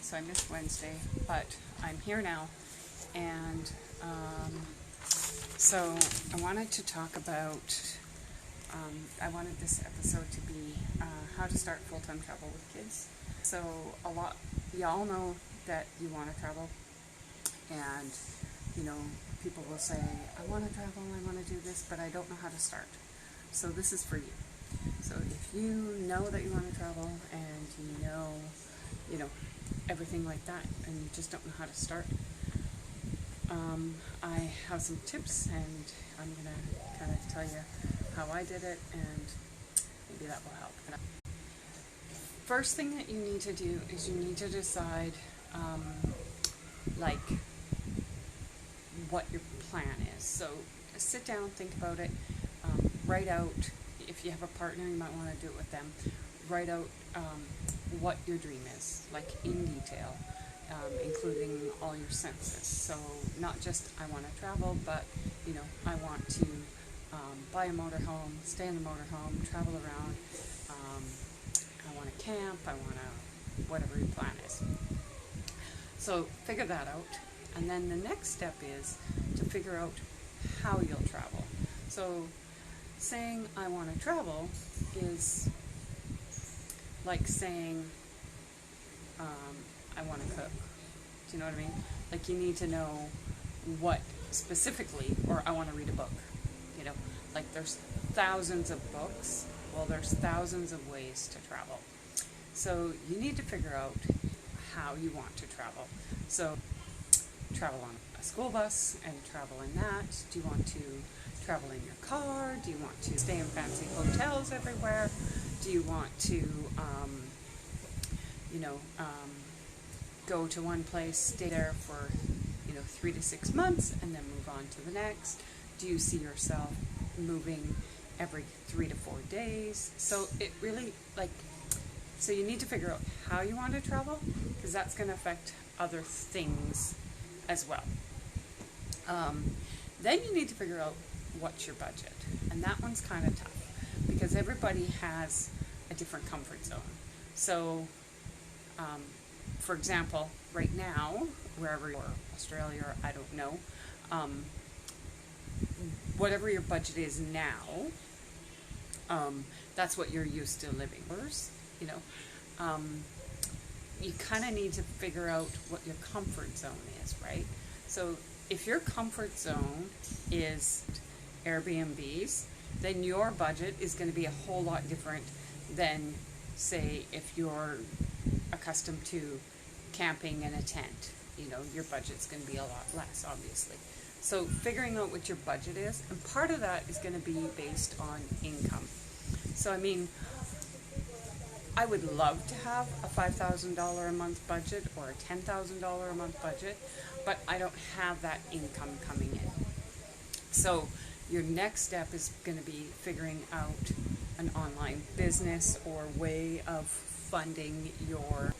so I missed Wednesday, but I'm here now, and so I wanted to talk about, I wanted this episode to be how to start full-time travel with kids. So y'all know that you want to travel, and people will say, I want to travel, I want to do this, but I don't know how to start. So this is for you. So if you know that you want to travel and you know everything like that, and you just don't know how to start, I have some tips, and I'm going to kind of tell you how I did it, and maybe that will help. First thing that you need to do is you need to decide what your plan is. So sit down, think about it, write out, if you have a partner you might want to do it with them, write out what your dream is, like in detail, including all your senses. So not just I want to travel, but I want to buy a motorhome, stay in the motorhome, travel around, I want to camp, I want to, whatever your plan is. So figure that out, and then the next step is to figure out how you'll travel. So saying I want to travel is like saying I want to cook. Do you know what I mean? Like, you need to know what specifically, or I want to read a book. Like there's thousands of books. Well, there's thousands of ways to travel. So you need to figure out how you want to travel. So travel on a school bus and travel in that. Do you want to travel in your car? Do you want to stay in fancy hotels everywhere? Do you want to go to one place, stay there for 3 to 6 months, and then move on to the next? Do you see yourself moving every 3 to 4 days? So it really, so you need to figure out how you want to travel, because that's going to affect other things as well. Then you need to figure out what's your budget, and that one's kind of tough because everybody has a different comfort zone. So for example, right now, wherever you're, Australia, or I don't know, whatever your budget is now, that's what you're used to living. You kind of need to figure out what your comfort zone is, right? So if your comfort zone is Airbnbs, then your budget is going to be a whole lot different than, say, if you're accustomed to camping in a tent. Your budget's going to be a lot less, obviously. So figuring out what your budget is, and part of that is going to be based on income. So I would love to have a $5,000 a month budget or a $10,000 a month budget, but I don't have that income coming in. So your next step is going to be figuring out an online business or way of funding your